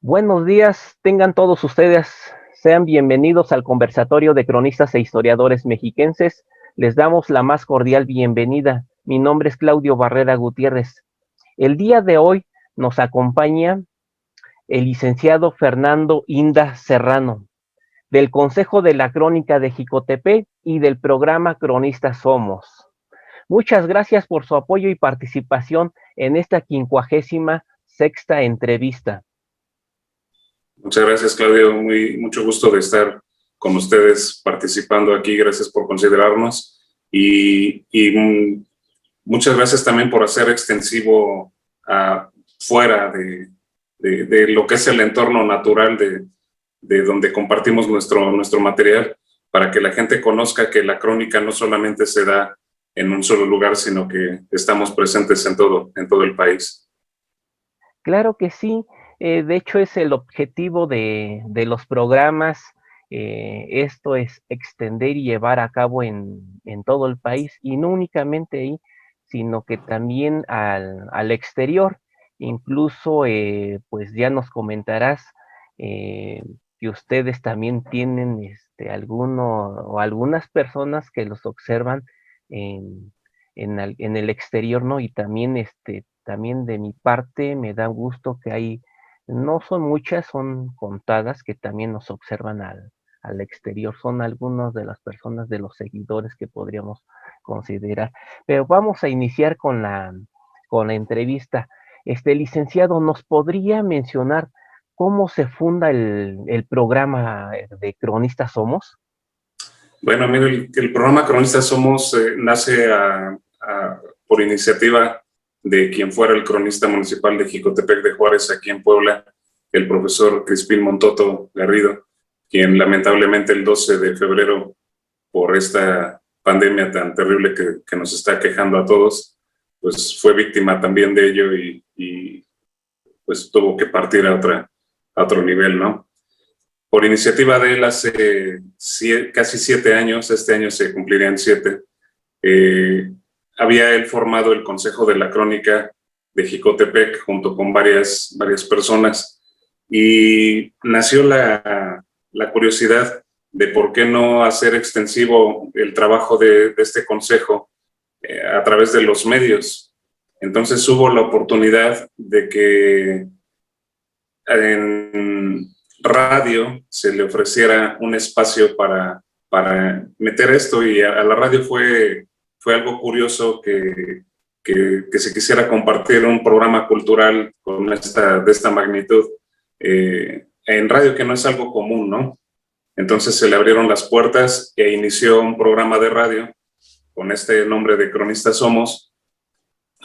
Buenos días, tengan todos ustedes, sean bienvenidos al conversatorio de cronistas e historiadores mexiquenses. Les damos la más cordial bienvenida. Mi nombre es Claudio Barrera Gutiérrez. El día de hoy nos acompaña el licenciado Fernando Inda Serrano, del Consejo de la Crónica de Jicotepec y del programa Cronistas Somos. Muchas gracias por su apoyo y participación en esta 56ª entrevista. Muchas gracias, Claudio. Mucho gusto de estar con ustedes participando aquí. Gracias por considerarnos y muchas gracias también por hacer extensivo fuera de lo que es el entorno natural de donde compartimos nuestro material, para que la gente conozca que la crónica no solamente se da en un solo lugar, sino que estamos presentes en todo el país. Claro que sí. De hecho, es el objetivo de los programas. Esto es extender y llevar a cabo en todo el país, y no únicamente ahí, sino que también al exterior. Incluso, pues ya nos comentarás que ustedes también tienen alguno o algunas personas que los observan en, en el exterior, ¿no? Y también también de mi parte me da gusto que no son muchas, son contadas, que también nos observan al exterior. Son algunas de las personas, de los seguidores que podríamos considerar. Pero vamos a iniciar con la entrevista. Licenciado, ¿nos podría mencionar cómo se funda el programa de Cronistas Somos? Bueno, mire, el programa Cronistas Somos nace por iniciativa de quien fuera el cronista municipal de Jicotepec de Juárez, aquí en Puebla, el profesor Crispín Montoto Garrido, quien lamentablemente el 12 de febrero, por esta pandemia tan terrible que nos está quejando a todos, pues fue víctima también de ello y pues tuvo que partir a otro nivel, ¿no? Por iniciativa de él, hace casi 7 años, este año se cumplirían 7, había él formado el Consejo de la Crónica de Jicotepec junto con varias personas, y nació la curiosidad de por qué no hacer extensivo el trabajo de este consejo a través de los medios. Entonces hubo la oportunidad de que en radio se le ofreciera un espacio para meter esto, y a la radio fue algo curioso que se quisiera compartir un programa cultural de esta magnitud en radio, que no es algo común, ¿no? Entonces se le abrieron las puertas e inició un programa de radio con este nombre de Cronistas Somos,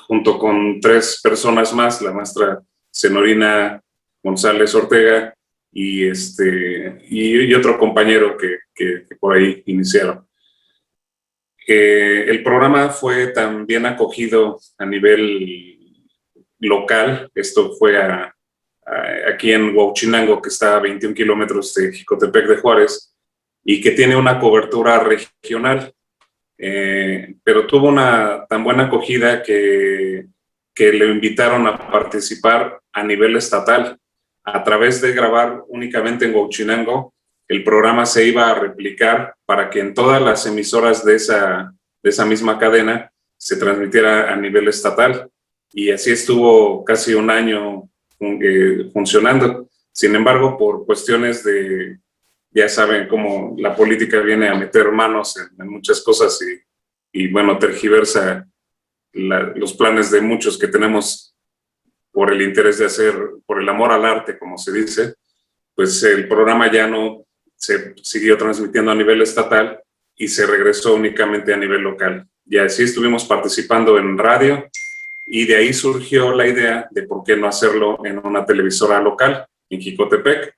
junto con 3 personas más, la maestra Zenorina González Ortega y otro compañero que por ahí iniciaron. El programa fue también acogido a nivel local. Esto fue aquí en Huauchinango, que está a 21 kilómetros de Jicotepec de Juárez, y que tiene una cobertura regional. Pero tuvo una tan buena acogida que le invitaron a participar a nivel estatal. A través de grabar únicamente en Huauchinango, el programa se iba a replicar para que en todas las emisoras de esa misma cadena se transmitiera a nivel estatal, y así estuvo casi un año funcionando. Sin embargo, por cuestiones ya saben cómo la política viene a meter manos en muchas cosas y bueno, tergiversa los planes de muchos que tenemos por el interés de hacer, por el amor al arte, como se dice, pues el programa ya no se siguió transmitiendo a nivel estatal y se regresó únicamente a nivel local. Y así estuvimos participando en radio, y de ahí surgió la idea de por qué no hacerlo en una televisora local, en Jicotepec,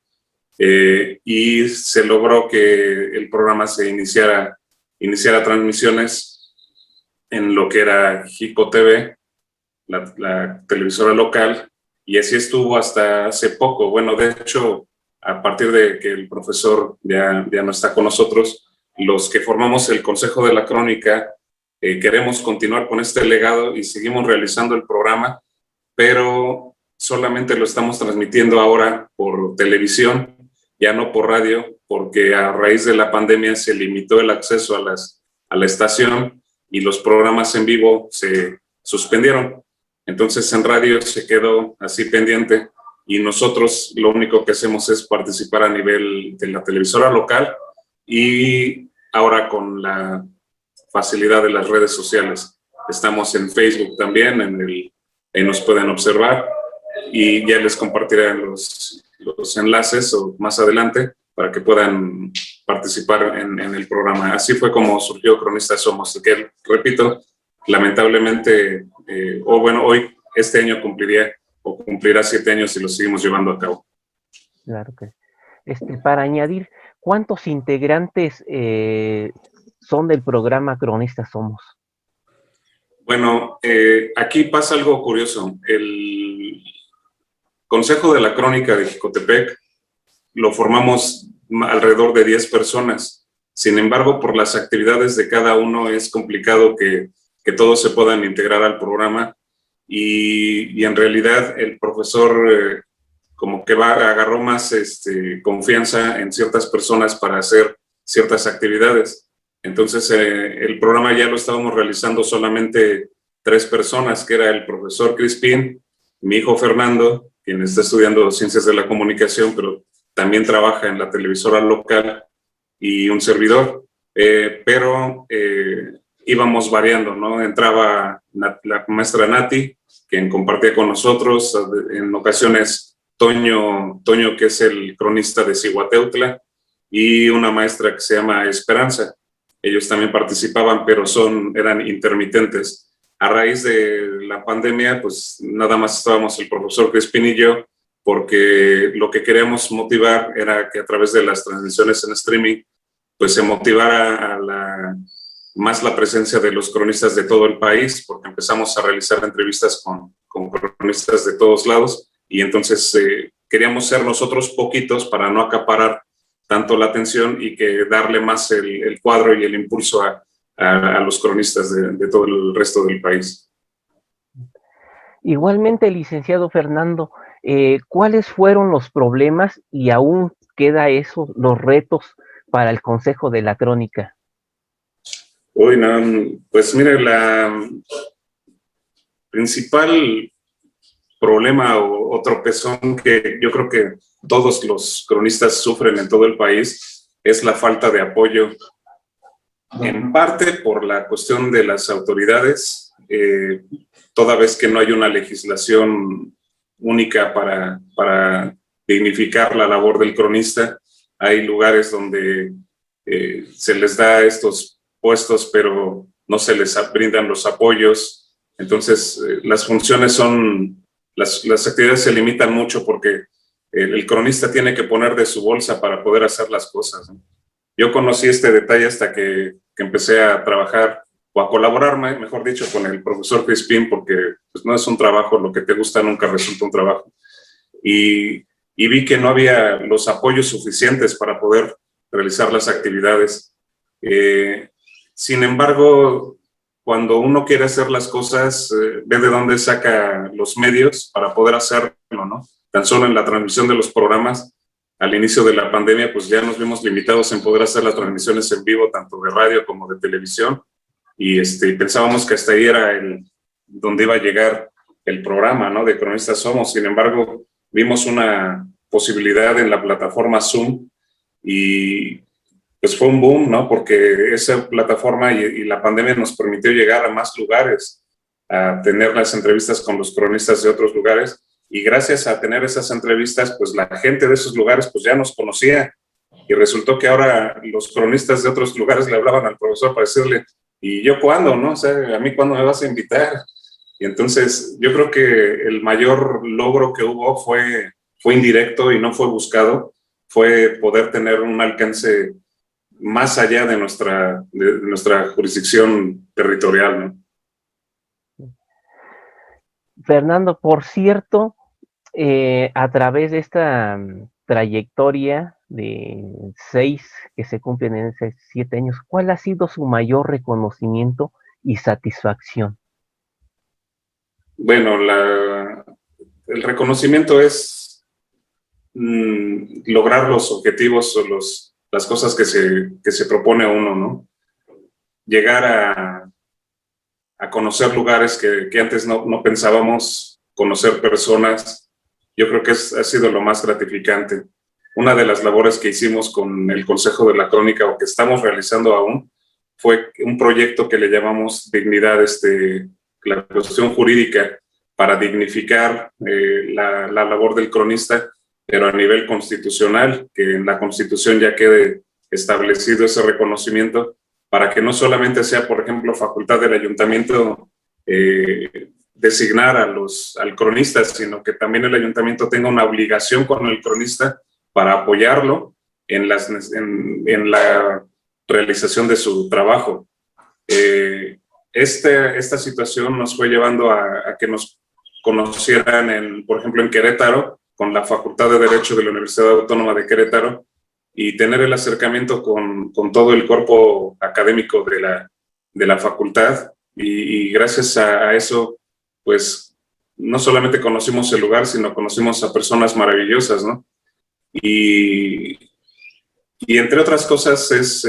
y se logró que el programa se iniciara transmisiones en lo que era Jicotv, la televisora local, y así estuvo hasta hace poco. Bueno, de hecho, a partir de que el profesor ya no está con nosotros, los que formamos el Consejo de la Crónica queremos continuar con este legado y seguimos realizando el programa, pero solamente lo estamos transmitiendo ahora por televisión, ya no por radio, porque a raíz de la pandemia se limitó el acceso a la estación y los programas en vivo se suspendieron. Entonces en radio se quedó así pendiente y nosotros lo único que hacemos es participar a nivel de la televisora local y ahora con la facilidad de las redes sociales. Estamos en Facebook también, ahí nos pueden observar y ya les compartiré los enlaces o más adelante para que puedan participar en el programa. Así fue como surgió Cronistas Somos, que repito, lamentablemente, hoy, este año cumplirá 7 años y lo seguimos llevando a cabo. Claro que para añadir, ¿cuántos integrantes son del programa Cronistas Somos? Bueno, aquí pasa algo curioso. El Consejo de la Crónica de Jicotepec lo formamos alrededor de 10 personas. Sin embargo, por las actividades de cada uno es complicado que todos se puedan integrar al programa y en realidad el profesor como que agarró más confianza en ciertas personas para hacer ciertas actividades. Entonces el programa ya lo estábamos realizando solamente 3 personas, que era el profesor Crispín, mi hijo Fernando, quien está estudiando Ciencias de la Comunicación, pero también trabaja en la televisora local, y un servidor. Pero íbamos variando, ¿no? Entraba la maestra Nati, quien compartía con nosotros, en ocasiones Toño, que es el cronista de Cihuateutla, y una maestra que se llama Esperanza. Ellos también participaban, pero eran intermitentes. A raíz de la pandemia, pues nada más estábamos el profesor Crispín y yo, porque lo que queríamos motivar era que a través de las transmisiones en streaming, pues se motivara más la presencia de los cronistas de todo el país, porque empezamos a realizar entrevistas con cronistas de todos lados, y entonces queríamos ser nosotros poquitos para no acaparar tanto la atención y que darle más el cuadro y el impulso a los cronistas de todo el resto del país. Igualmente, licenciado Fernando, ¿cuáles fueron los problemas y aún queda eso, los retos para el Consejo de la Crónica? Uy, no, pues mire, la principal problema o tropezón que yo creo que todos los cronistas sufren en todo el país es la falta de apoyo, en parte por la cuestión de las autoridades, toda vez que no hay una legislación única para dignificar la labor del cronista. Hay lugares donde se les da estos puestos, pero no se les brindan los apoyos. Entonces, las funciones las actividades se limitan mucho porque el cronista tiene que poner de su bolsa para poder hacer las cosas, ¿no? Yo conocí este detalle hasta que empecé a trabajar o a colaborar, mejor dicho, con el profesor Crispín, porque pues, no es un trabajo, lo que te gusta nunca resulta un trabajo. Y vi que no había los apoyos suficientes para poder realizar las actividades. Sin embargo, cuando uno quiere hacer las cosas, ve de dónde saca los medios para poder hacerlo, ¿no? Tan solo en la transmisión de los programas, al inicio de la pandemia, pues ya nos vimos limitados en poder hacer las transmisiones en vivo, tanto de radio como de televisión, y pensábamos que hasta ahí era donde iba a llegar el programa, ¿no? De Cronistas Somos. Sin embargo, vimos una posibilidad en la plataforma Zoom y pues fue un boom, ¿no? Porque esa plataforma y la pandemia nos permitió llegar a más lugares, a tener las entrevistas con los cronistas de otros lugares, y gracias a tener esas entrevistas, pues la gente de esos lugares pues ya nos conocía, y resultó que ahora los cronistas de otros lugares le hablaban al profesor para decirle, ¿y yo cuándo, no? O sea, ¿a mí cuándo me vas a invitar? Y entonces yo creo que el mayor logro que hubo fue indirecto y no fue buscado, fue poder tener un alcance más allá de nuestra jurisdicción territorial, ¿no? Fernando, por cierto, a través de esta trayectoria de 6 que se cumplen en esos 7 años, ¿cuál ha sido su mayor reconocimiento y satisfacción? Bueno, el reconocimiento es lograr los objetivos o las cosas que se propone uno, ¿no? Llegar a conocer lugares que antes no pensábamos, conocer personas, yo creo que ha sido lo más gratificante. Una de las labores que hicimos con el Consejo de la Crónica, o que estamos realizando aún, fue un proyecto que le llamamos Dignidad, la cuestión jurídica, para dignificar la labor del cronista, pero a nivel constitucional, que en la Constitución ya quede establecido ese reconocimiento, para que no solamente sea, por ejemplo, facultad del ayuntamiento designar al cronista, sino que también el ayuntamiento tenga una obligación con el cronista para apoyarlo en la realización de su trabajo. Esta situación nos fue llevando a que nos conocieran, por ejemplo, en Querétaro, con la Facultad de Derecho de la Universidad Autónoma de Querétaro, y tener el acercamiento con todo el cuerpo académico de la facultad, y gracias a eso, pues, no solamente conocimos el lugar, sino conocimos a personas maravillosas, ¿no? Y entre otras cosas es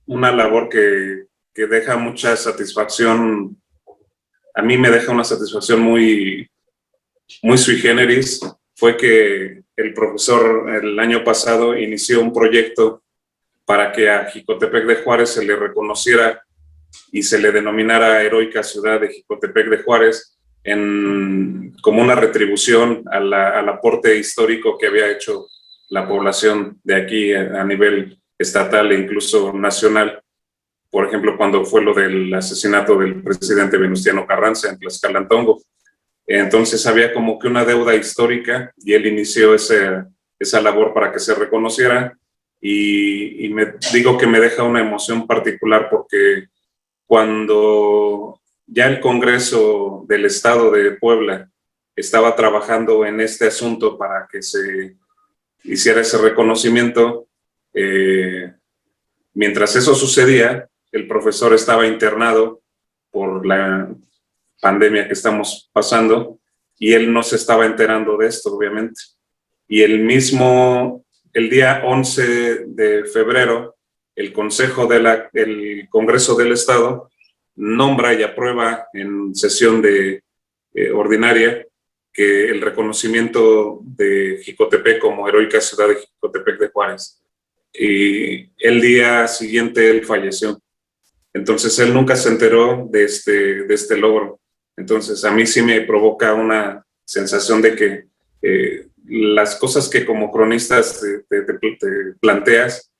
una labor que deja mucha satisfacción. A mí me deja una satisfacción muy sui generis. Fue que el profesor el año pasado inició un proyecto para que a Jicotepec de Juárez se le reconociera y se le denominara Heroica Ciudad de Jicotepec de Juárez, como una retribución al aporte histórico que había hecho la población de aquí a nivel estatal e incluso nacional. Por ejemplo, cuando fue lo del asesinato del presidente Venustiano Carranza en Tlaxcalantongo. Entonces había como que una deuda histórica, y él inició esa labor para que se reconociera, y me digo que me deja una emoción particular, porque cuando ya el Congreso del Estado de Puebla estaba trabajando en este asunto para que se hiciera ese reconocimiento, mientras eso sucedía, el profesor estaba internado por la pandemia que estamos pasando, y él no se estaba enterando de esto, obviamente. Y el día 11 de febrero, el Congreso del Estado nombra y aprueba en sesión ordinaria que el reconocimiento de Jicotepec como Heroica Ciudad de Jicotepec de Juárez. Y el día siguiente él falleció. Entonces él nunca se enteró de este logro. Entonces a mí sí me provoca una sensación de que las cosas que como cronistas te planteas,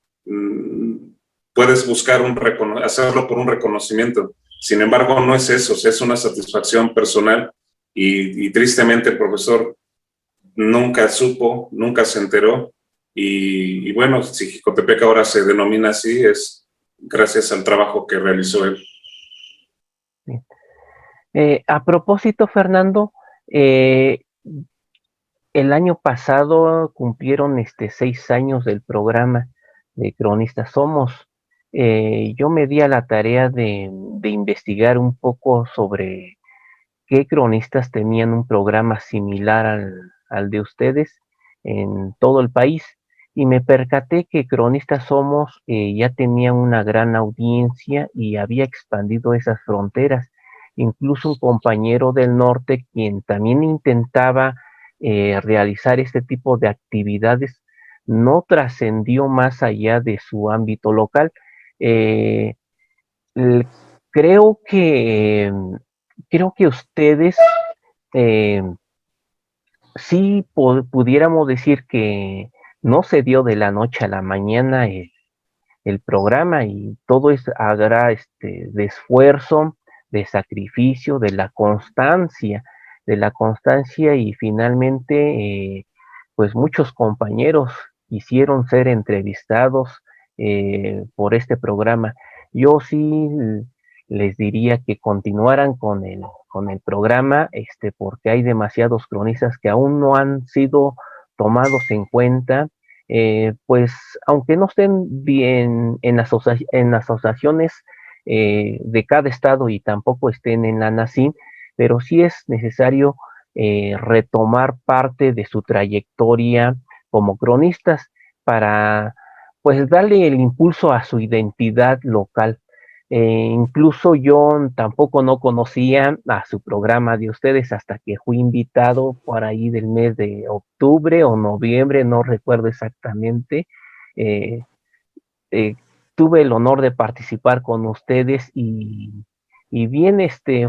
puedes buscar hacerlo por un reconocimiento. Sin embargo, no es eso, es una satisfacción personal, y tristemente el profesor nunca supo, nunca se enteró, y bueno, si Jicotepec ahora se denomina así, es gracias al trabajo que realizó él. A propósito, Fernando, el año pasado cumplieron 6 años del programa de Cronistas Somos. Yo me di a la tarea de investigar un poco sobre qué cronistas tenían un programa similar al de ustedes en todo el país, y me percaté que Cronistas Somos ya tenía una gran audiencia y había expandido esas fronteras. Incluso un compañero del norte, quien también intentaba realizar este tipo de actividades, no trascendió más allá de su ámbito local. Eh, creo que ustedes eh, sí pudiéramos decir que no se dio de la noche a la mañana el programa, y todo es de esfuerzo, de sacrificio, de la constancia, y finalmente pues muchos compañeros quisieron ser entrevistados por este programa. Yo sí les diría que continuaran con el programa, porque hay demasiados cronistas que aún no han sido tomados en cuenta, pues aunque no estén bien en asociaciones de cada estado, y tampoco estén en la NACIM, pero sí es necesario retomar parte de su trayectoria como cronistas para pues darle el impulso a su identidad local. Incluso yo tampoco no conocía a su programa de ustedes hasta que fui invitado por ahí del mes de octubre o noviembre, no recuerdo exactamente. Eh, eh, Tuve el honor de participar con ustedes y bien,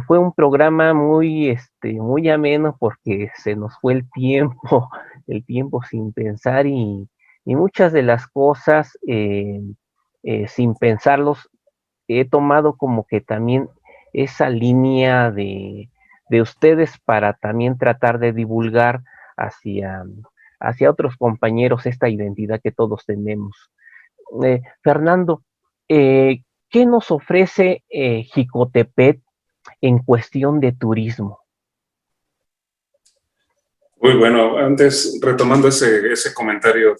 fue un programa muy, muy ameno porque se nos fue el tiempo, el tiempo sin pensar y muchas de las cosas sin pensarlos he tomado como que también esa línea de ustedes para también tratar de divulgar hacia, hacia otros compañeros esta identidad que todos tenemos. Fernando, ¿qué nos ofrece Jicotepec en cuestión de turismo? Muy bueno, antes retomando ese comentario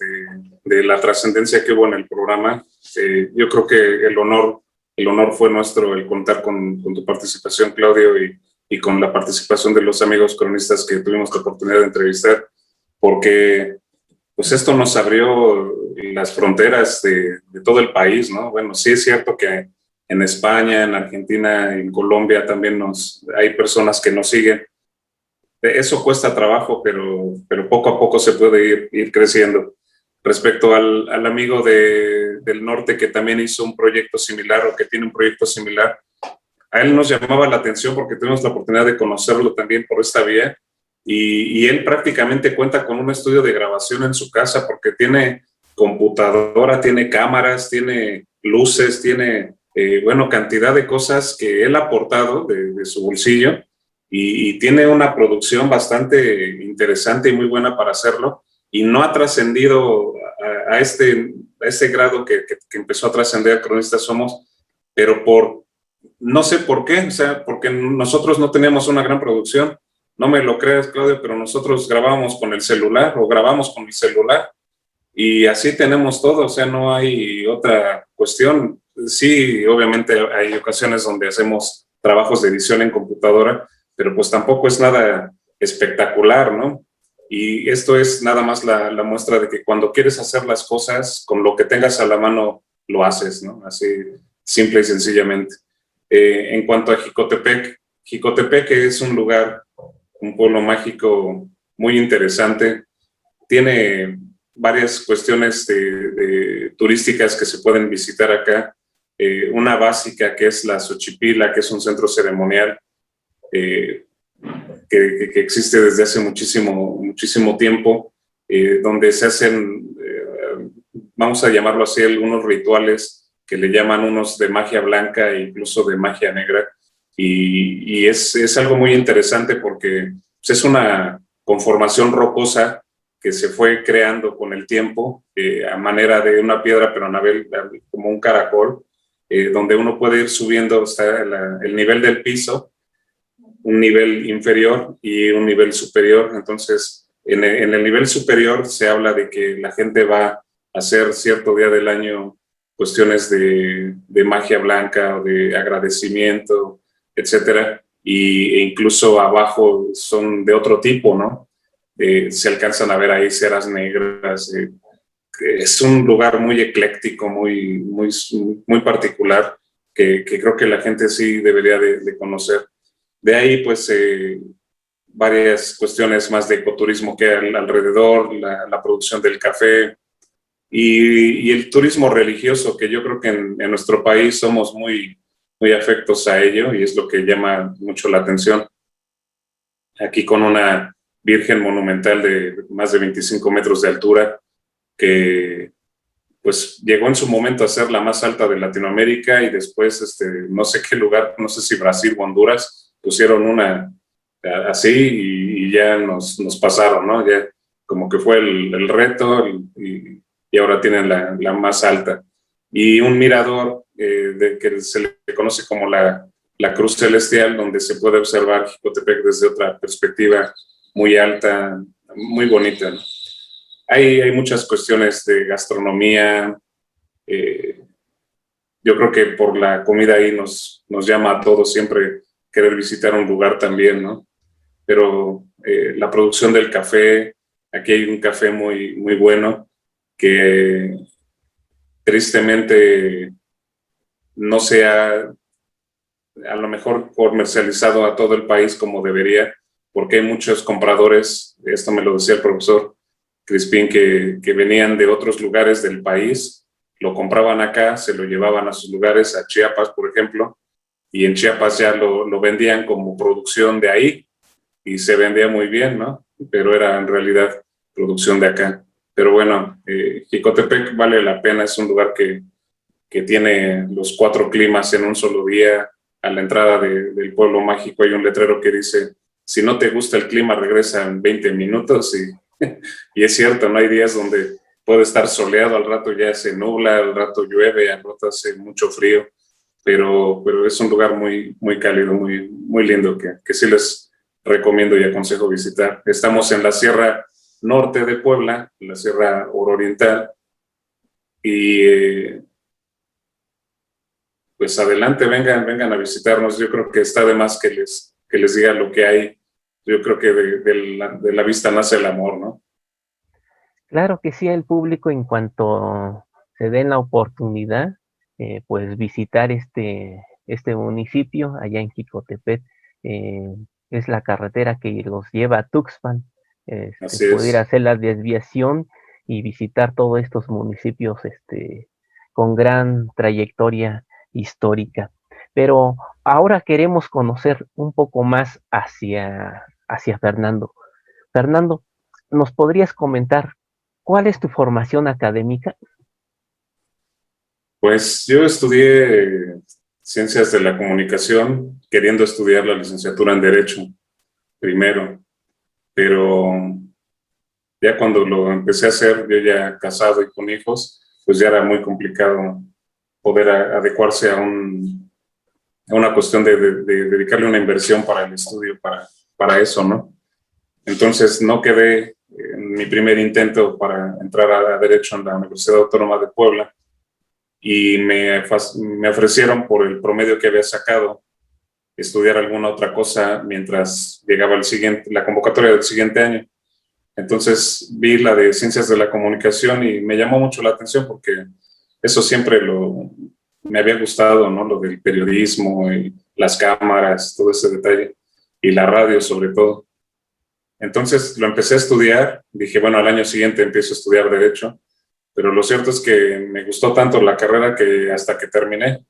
de la trascendencia que hubo en el programa, yo creo que el honor fue nuestro el contar con tu participación, Claudio, y con la participación de los amigos cronistas que tuvimos la oportunidad de entrevistar, porque pues esto nos abrió las fronteras de todo el país, ¿no? Bueno, sí es cierto que en España, en Argentina, en Colombia también hay personas que nos siguen. Eso cuesta trabajo, pero poco a poco se puede ir creciendo. Respecto al amigo del norte que también hizo un proyecto similar o que tiene un proyecto similar, a él nos llamaba la atención porque tuvimos la oportunidad de conocerlo también por esta vía y él prácticamente cuenta con un estudio de grabación en su casa porque tiene computadora, tiene cámaras, tiene luces, tiene, bueno, cantidad de cosas que él ha aportado de su bolsillo y tiene una producción bastante interesante y muy buena para hacerlo y no ha trascendido a este grado que empezó a trascender Cronistas Somos, pero no sé por qué, o sea, porque nosotros no teníamos una gran producción. No me lo creas, Claudio, pero nosotros grabábamos con el celular o grabamos con mi celular y así tenemos todo, o sea, no hay otra cuestión. Sí, obviamente hay ocasiones donde hacemos trabajos de edición en computadora, pero pues tampoco es nada espectacular, ¿no? Y esto es nada más la muestra de que cuando quieres hacer las cosas, con lo que tengas a la mano, lo haces, ¿no? Así, simple y sencillamente. En cuanto a Jicotepec, Jicotepec es un lugar, un pueblo mágico muy interesante. Tiene varias cuestiones turísticas que se pueden visitar acá. Una básica que es la Xochipila, que es un centro ceremonial eh, que existe desde hace muchísimo tiempo, donde se hacen, vamos a llamarlo así, algunos rituales que le llaman unos de magia blanca e incluso de magia negra. Y es algo muy interesante porque pues, es una conformación rocosa que se fue creando con el tiempo a manera de una piedra, pero a nivel como un caracol, donde uno puede ir subiendo hasta el nivel del piso, un nivel inferior y un nivel superior. Entonces, en el nivel superior se habla de que la gente va a hacer cierto día del año cuestiones de magia blanca o de agradecimiento, etcétera, e incluso abajo son de otro tipo, ¿no? Se alcanzan a ver ahí ceras negras. Es un lugar muy ecléctico, muy particular, que creo que la gente sí debería de conocer. De ahí, pues, varias cuestiones más de ecoturismo que hay alrededor, la producción del café y el turismo religioso, que yo creo que en nuestro país somos muy afectos a ello y es lo que llama mucho la atención. Aquí con una virgen monumental de más de 25 metros de altura, que pues llegó en su momento a ser la más alta de Latinoamérica y después, no sé qué lugar, no sé si Brasil o Honduras, pusieron una así y ya nos pasaron, ¿no? Ya como que fue el reto y ahora tienen la más alta. Y un mirador que se le conoce como la Cruz Celestial, donde se puede observar Jicotepec desde otra perspectiva muy alta, muy bonita, ¿no? Hay muchas cuestiones de gastronomía. Eh, yo creo que por la comida ahí nos llama a todos siempre querer visitar un lugar también, ¿no? Pero la producción del café, aquí hay un café muy, muy bueno que tristemente no se ha a lo mejor comercializado a todo el país como debería, porque hay muchos compradores, esto me lo decía el profesor Crispín, que venían de otros lugares del país, lo compraban acá, se lo llevaban a sus lugares, a Chiapas, por ejemplo, y en Chiapas ya lo vendían como producción de ahí, y se vendía muy bien, ¿no? Pero era en realidad producción de acá. Pero bueno, Jicotepec vale la pena, es un lugar que tiene los 4 climas en un solo día. A la entrada del pueblo mágico hay un letrero que dice, si no te gusta el clima, regresa en 20 minutos. Y es cierto, no hay días donde puede estar soleado, al rato ya se nubla, al rato llueve, al rato hace mucho frío, pero es un lugar muy, muy cálido, muy, muy lindo, que sí les recomiendo y aconsejo visitar. Estamos en la Sierra Norte de Puebla, en la Sierra Oriental, y pues adelante, vengan a visitarnos. Yo creo que está de más que les diga lo que hay. Yo creo que de la vista nace el amor, ¿no? Claro que sí, el público en cuanto se den la oportunidad, pues visitar este municipio allá en Jicotepec, eh, es la carretera que los lleva a Tuxpan, Así poder es. hacer la desviación y visitar todos estos municipios, con gran trayectoria histórica. Pero ahora queremos conocer un poco más hacia Fernando. Fernando, ¿nos podrías comentar cuál es tu formación académica? Pues yo estudié Ciencias de la Comunicación, queriendo estudiar la licenciatura en Derecho primero, pero ya cuando lo empecé a hacer, yo ya casado y con hijos, pues ya era muy complicado poder adecuarse a una cuestión de dedicarle una inversión para el estudio, para eso, ¿no? Entonces no quedé en mi primer intento para entrar a Derecho en la Universidad Autónoma de Puebla, y me ofrecieron por el promedio que había sacado estudiar alguna otra cosa mientras llegaba la convocatoria del siguiente año. Entonces vi la de Ciencias de la Comunicación y me llamó mucho la atención porque eso siempre me había gustado, ¿no? Lo del periodismo y las cámaras, todo ese detalle, y la radio sobre todo. Entonces lo empecé a estudiar, dije, bueno, al año siguiente empiezo a estudiar Derecho, pero lo cierto es que me gustó tanto la carrera que hasta que terminé.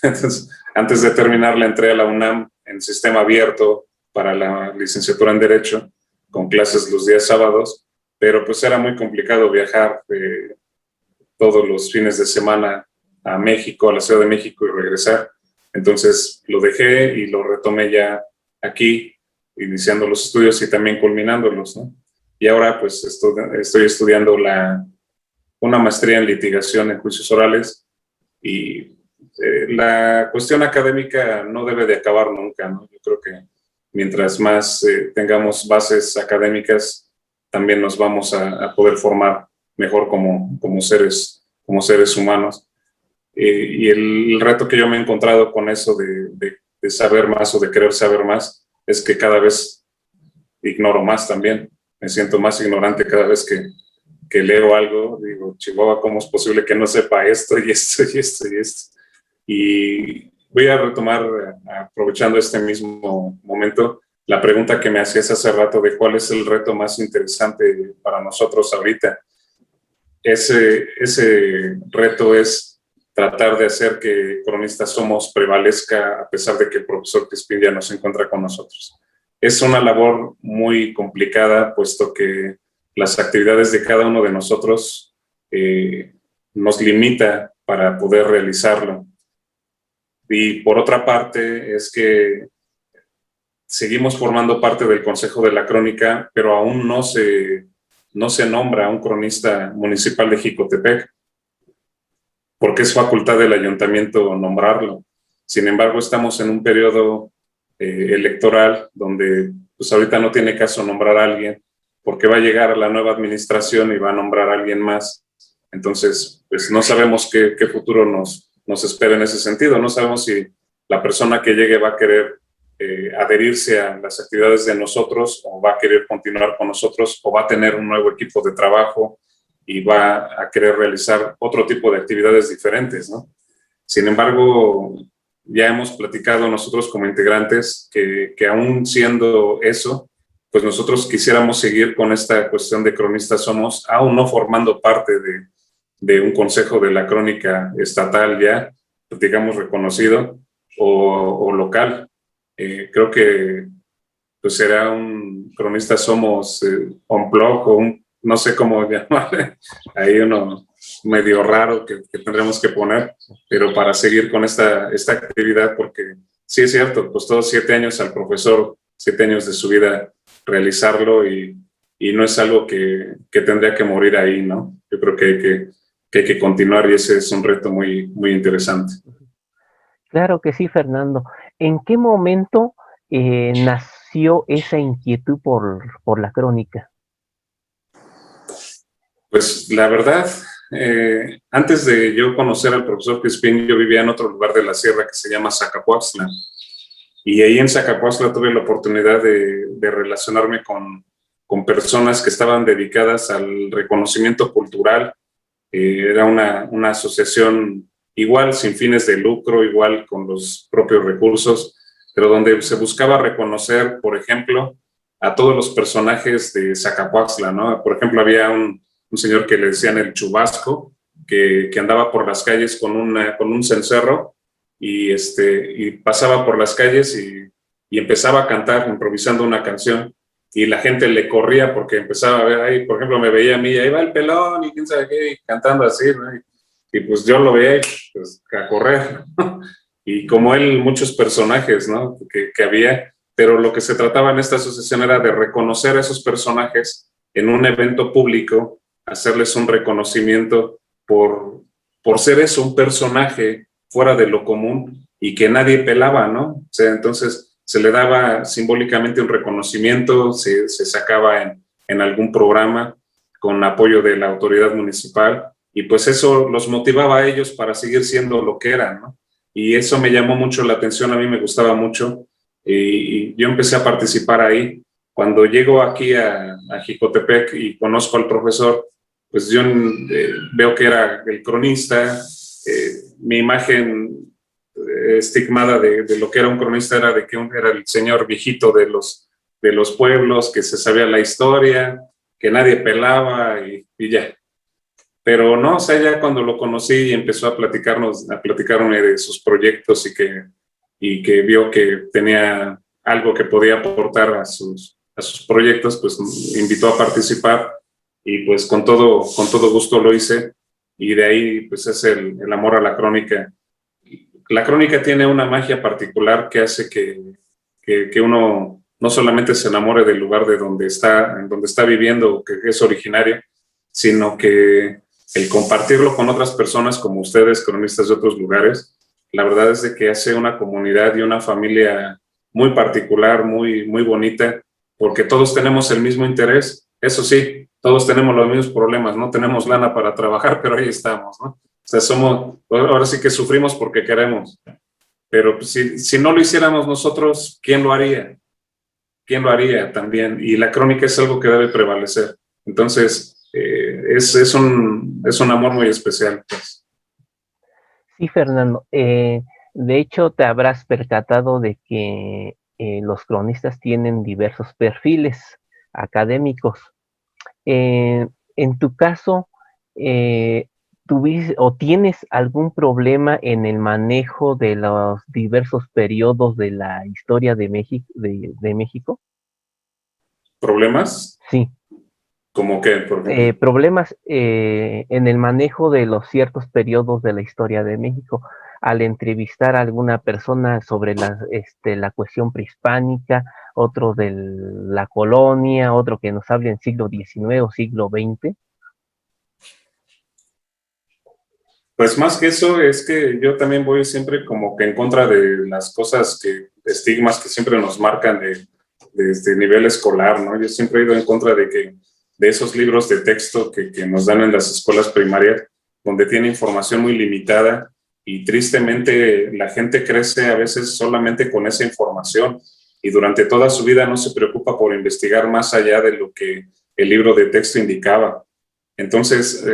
Entonces, antes de terminar, entré a la UNAM en sistema abierto para la licenciatura en Derecho, con clases los días sábados, pero pues era muy complicado viajar todos los fines de semana a México, a la Ciudad de México y regresar. Entonces lo dejé y lo retomé ya aquí, iniciando los estudios y también culminándolos, ¿no? Y ahora pues estoy estudiando una maestría en litigación en juicios orales, y la cuestión académica no debe de acabar nunca, ¿no? Yo creo que mientras más tengamos bases académicas, también nos vamos a poder formar mejor como seres humanos. Y el reto que yo me he encontrado con eso de saber más o de querer saber más es que cada vez ignoro más también. Me siento más ignorante cada vez que leo algo. Digo, Chihuahua, ¿cómo es posible que no sepa esto y esto y esto y esto? Y voy a retomar, aprovechando este mismo momento, la pregunta que me hacías hace rato de cuál es el reto más interesante para nosotros ahorita. Ese reto es tratar de hacer que Cronistas Somos prevalezca a pesar de que el profesor Crispín ya no se encuentra con nosotros. Es una labor muy complicada, puesto que las actividades de cada uno de nosotros nos limita para poder realizarlo. Y por otra parte es que seguimos formando parte del Consejo de la Crónica, pero aún no se nombra a un cronista municipal de Jicotepec, porque es facultad del ayuntamiento nombrarlo. Sin embargo, estamos en un periodo electoral donde pues ahorita no tiene caso nombrar a alguien, porque va a llegar a la nueva administración y va a nombrar a alguien más. Entonces, pues no sabemos qué futuro nos espera en ese sentido. No sabemos si la persona que llegue va a querer adherirse a las actividades de nosotros, o va a querer continuar con nosotros, o va a tener un nuevo equipo de trabajo y va a querer realizar otro tipo de actividades diferentes, ¿no? Sin embargo, ya hemos platicado nosotros como integrantes que aún siendo eso, pues nosotros quisiéramos seguir con esta cuestión de cronistas somos, aún no formando parte de un consejo de la crónica estatal ya, digamos, reconocido o local. Creo que pues será un cronista somos unplug o un, no sé cómo llamarle, ahí uno medio raro que tendremos que poner, pero para seguir con esta actividad, porque sí es cierto, pues todos 7 años al profesor, 7 años de su vida realizarlo y no es algo que tendría que morir ahí, ¿no? Yo creo que hay que continuar y ese es un reto muy, muy interesante. Claro que sí, Fernando. ¿En qué momento nació esa inquietud por la crónica? Pues la verdad, antes de yo conocer al profesor Crispín, yo vivía en otro lugar de la sierra que se llama Zacapuaxtla. Y ahí en Zacapuaxtla tuve la oportunidad de relacionarme con personas que estaban dedicadas al reconocimiento cultural. Era una asociación igual, sin fines de lucro, igual con los propios recursos, pero donde se buscaba reconocer, por ejemplo, a todos los personajes de Zacapuaxtla, ¿no? Por ejemplo, había un señor que le decían el Chubasco, que andaba por las calles con un cencerro y pasaba por las calles y empezaba a cantar, improvisando una canción, y la gente le corría porque empezaba a ver ahí, por ejemplo, me veía a mí, ahí va el pelón y quién sabe qué, cantando así, ¿no? Y pues yo lo veía pues, a correr, ¿no? Y como él, muchos personajes, ¿no? Que había, pero lo que se trataba en esta asociación era de reconocer a esos personajes en un evento público, hacerles un reconocimiento por ser eso, un personaje fuera de lo común y que nadie pelaba, ¿no? O sea, entonces se le daba simbólicamente un reconocimiento, se sacaba en algún programa con apoyo de la autoridad municipal y pues eso los motivaba a ellos para seguir siendo lo que eran, ¿no? Y eso me llamó mucho la atención, a mí me gustaba mucho y yo empecé a participar ahí. Cuando llego aquí a Jicotepec y conozco al profesor, pues yo veo que era el cronista, mi imagen estigmada de lo que era un cronista era de que era el señor viejito de los pueblos, que se sabía la historia, que nadie pelaba y ya. Pero no, o sea, ya cuando lo conocí y empezó a platicarme de sus proyectos y que vio que tenía algo que podía aportar a sus proyectos, pues me invitó a participar y pues con todo gusto lo hice y de ahí pues es el amor a la crónica. La crónica tiene una magia particular que hace que uno no solamente se enamore del lugar de donde está viviendo, que es originario, sino que el compartirlo con otras personas como ustedes, cronistas de otros lugares, la verdad es de que hace una comunidad y una familia muy particular, muy, muy bonita, porque todos tenemos el mismo interés. Eso sí, todos tenemos los mismos problemas, no tenemos lana para trabajar, pero ahí estamos, ¿no? O sea, ahora sí que sufrimos porque queremos, pero pues, si no lo hiciéramos nosotros, ¿quién lo haría? ¿Quién lo haría también? Y la crónica es algo que debe prevalecer. Entonces, es un amor muy especial, pues. Sí, Fernando. De hecho, te habrás percatado de que los cronistas tienen diversos perfiles académicos. En tu caso, ¿tuviste o tienes algún problema en el manejo de los diversos periodos de la historia de México, de México? ¿Problemas? Sí. ¿Cómo qué, por ejemplo? Problemas en el manejo de los ciertos periodos de la historia de México. Al entrevistar a alguna persona sobre la cuestión prehispánica, otro de la colonia, otro que nos hable en siglo XIX o siglo XX. Pues más que eso, es que yo también voy siempre como que en contra de las cosas estigmas que siempre nos marcan de este nivel escolar, ¿no? Yo siempre he ido en contra de esos libros de texto que nos dan en las escuelas primarias, donde tiene información muy limitada y tristemente la gente crece a veces solamente con esa información y durante toda su vida no se preocupa por investigar más allá de lo que el libro de texto indicaba. Entonces,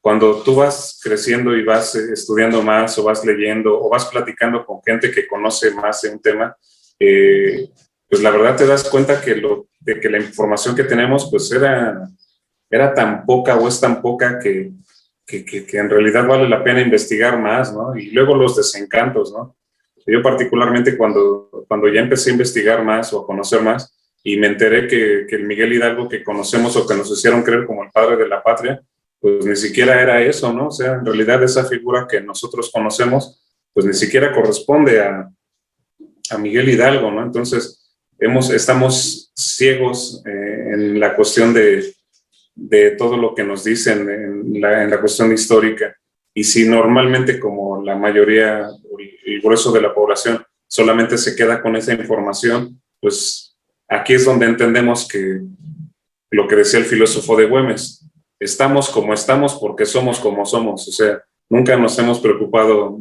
cuando tú vas creciendo y vas estudiando más o vas leyendo o vas platicando con gente que conoce más de un tema, pues la verdad te das cuenta de que la información que tenemos pues era tan poca o es tan poca que en realidad vale la pena investigar más, ¿no? Y luego los desencantos, ¿no? Yo particularmente cuando ya empecé a investigar más o a conocer más y me enteré que el Miguel Hidalgo que conocemos o que nos hicieron creer como el padre de la patria, pues ni siquiera era eso, ¿no? O sea, en realidad esa figura que nosotros conocemos, pues ni siquiera corresponde a Miguel Hidalgo, ¿no? Entonces, estamos ciegos en la cuestión de todo lo que nos dicen en la cuestión histórica. Y si normalmente, como la mayoría, el grueso de la población, solamente se queda con esa información, pues aquí es donde entendemos que lo que decía el filósofo de Güemes, estamos como estamos porque somos como somos, o sea, nunca nos hemos preocupado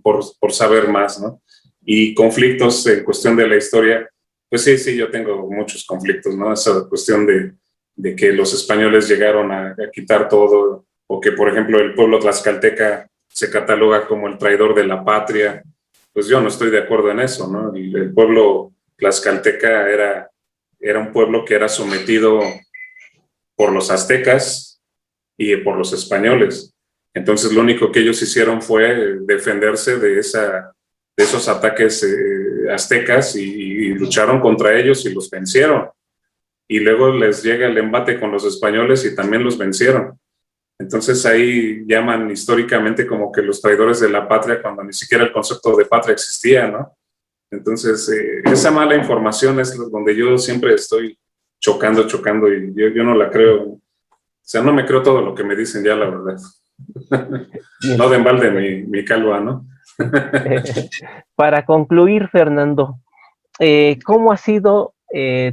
por saber más, ¿no? Y conflictos en cuestión de la historia, pues sí, yo tengo muchos conflictos, ¿no? Esa cuestión de que los españoles llegaron a quitar todo, o que, por ejemplo, el pueblo tlaxcalteca se cataloga como el traidor de la patria, pues yo no estoy de acuerdo en eso, ¿no? El pueblo tlaxcalteca era un pueblo que era sometido por los aztecas y por los españoles. Entonces lo único que ellos hicieron fue defenderse de esos ataques aztecas y lucharon contra ellos y los vencieron. Y luego les llega el embate con los españoles y también los vencieron. Entonces ahí llaman históricamente como que los traidores de la patria cuando ni siquiera el concepto de patria existía, ¿no? Entonces esa mala información es donde yo siempre estoy chocando y yo no la creo. O sea, no me creo todo lo que me dicen ya, la verdad. No de embalde mi calva, ¿no? Para concluir, Fernando, ¿cómo ha sido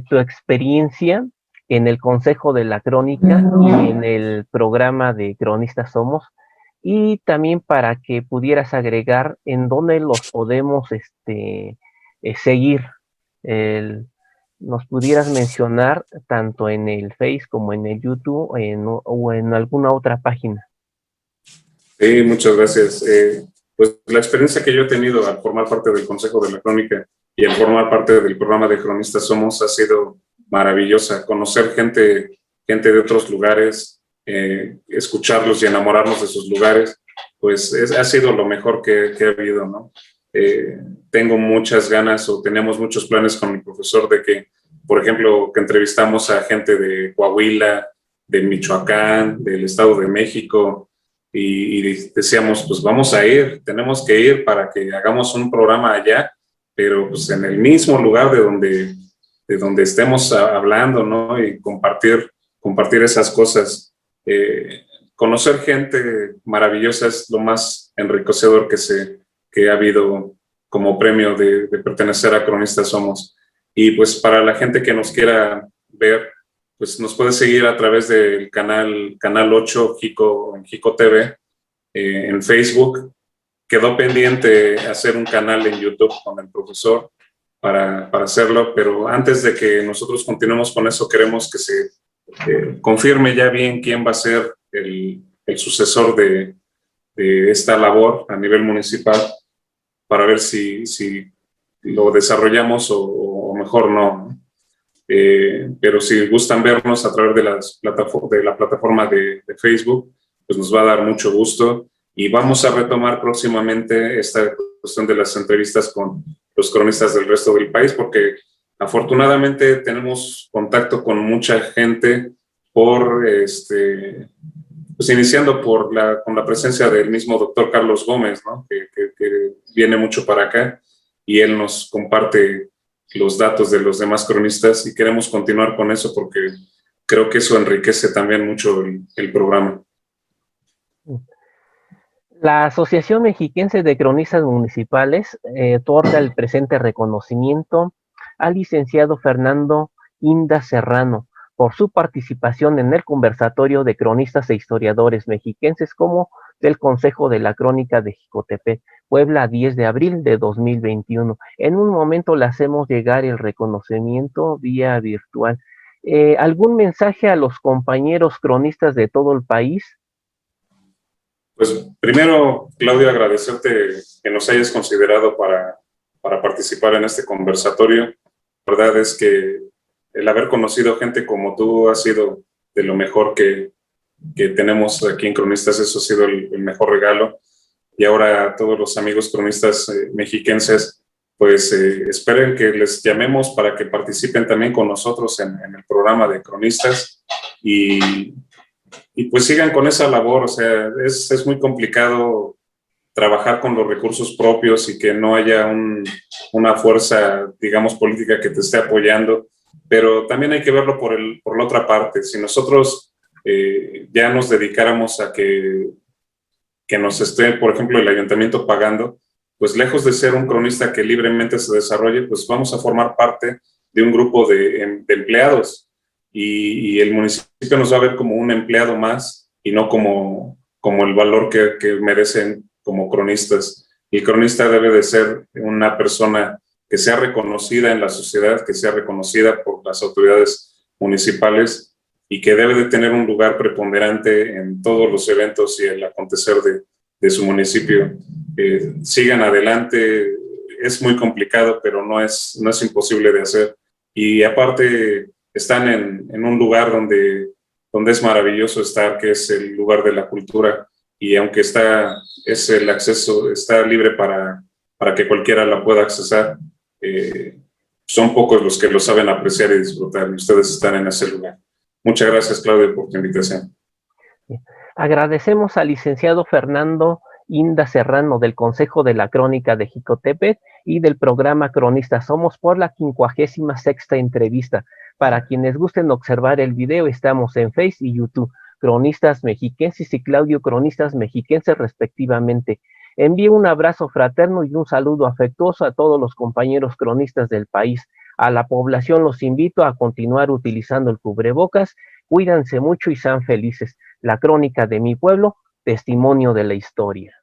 tu experiencia en el Consejo de la Crónica y en el programa de Cronistas Somos? Y también para que pudieras agregar en dónde los podemos seguir. El- Nos pudieras mencionar tanto en el Face como en el YouTube o en alguna otra página. Sí, muchas gracias. Pues la experiencia que yo he tenido al formar parte del Consejo de la Crónica y al formar parte del programa de Cronistas Somos ha sido maravillosa. Conocer gente de otros lugares, escucharlos y enamorarnos de sus lugares, pues ha sido lo mejor que ha habido, ¿no? Tengo muchas ganas o tenemos muchos planes con mi profesor de que, por ejemplo, que entrevistamos a gente de Coahuila, de Michoacán, del Estado de México, y decíamos, pues vamos a ir, tenemos que ir para que hagamos un programa allá, pero pues en el mismo lugar de donde estemos hablando, ¿no? Y compartir esas cosas. Conocer gente maravillosa es lo más enriquecedor que ha habido como premio de pertenecer a Cronistas Somos. Y pues para la gente que nos quiera ver, pues nos puede seguir a través del canal 8 en Jico TV, en Facebook. Quedó pendiente hacer un canal en YouTube con el profesor para hacerlo, pero antes de que nosotros continuemos con eso, queremos que se confirme ya bien quién va a ser el sucesor de esta labor a nivel municipal para ver si lo desarrollamos o mejor no. Pero si gustan vernos a través de la plataforma de Facebook, pues nos va a dar mucho gusto y vamos a retomar próximamente esta cuestión de las entrevistas con los cronistas del resto del país, porque afortunadamente tenemos contacto con mucha gente pues iniciando con la presencia del mismo doctor Carlos Gómez, ¿no? Que viene mucho para acá y él nos comparte los datos de los demás cronistas y queremos continuar con eso porque creo que eso enriquece también mucho el programa. La Asociación Mexiquense de Cronistas Municipales otorga el presente reconocimiento al licenciado Fernando Inda Serrano por su participación en el conversatorio de cronistas e historiadores mexiquenses como del Consejo de la Crónica de Jicotepec, Puebla, 10 de abril de 2021. En un momento le hacemos llegar el reconocimiento vía virtual. ¿Algún mensaje a los compañeros cronistas de todo el país? Pues primero, Claudio, agradecerte que nos hayas considerado para participar en este conversatorio. La verdad es que el haber conocido gente como tú ha sido de lo mejor que tenemos aquí en Cronistas. Eso ha sido el mejor regalo. Y ahora a todos los amigos cronistas mexiquenses, pues esperen que les llamemos para que participen también con nosotros en el programa de Cronistas y pues sigan con esa labor. O sea, es muy complicado trabajar con los recursos propios y que no haya una fuerza, digamos, política que te esté apoyando, pero también hay que verlo por la otra parte. Si nosotros ya nos dedicáramos a que nos esté, por ejemplo, el ayuntamiento pagando, pues lejos de ser un cronista que libremente se desarrolle, pues vamos a formar parte de un grupo de empleados y el municipio nos va a ver como un empleado más y no como el valor que merecen como cronistas. Y el cronista debe de ser una persona que sea reconocida en la sociedad, que sea reconocida por las autoridades municipales y que debe de tener un lugar preponderante en todos los eventos y el acontecer de su municipio. Sigan adelante, es muy complicado, pero no es imposible de hacer. Y aparte están en un lugar donde es maravilloso estar, que es el lugar de la cultura, y aunque el acceso está libre para que cualquiera la pueda accesar, son pocos los que lo saben apreciar y disfrutar, y ustedes están en ese lugar. Muchas gracias, Claudio, por tu invitación. Agradecemos al licenciado Fernando Inda Serrano del Consejo de la Crónica de Jicotepec y del programa Cronistas Somos por la 56ª entrevista. Para quienes gusten observar el video, estamos en Face y YouTube, Cronistas Mexiquenses y Claudio Cronistas Mexiquenses respectivamente. Envío un abrazo fraterno y un saludo afectuoso a todos los compañeros cronistas del país. A la población los invito a continuar utilizando el cubrebocas. Cuídense mucho y sean felices. La crónica de mi pueblo, testimonio de la historia.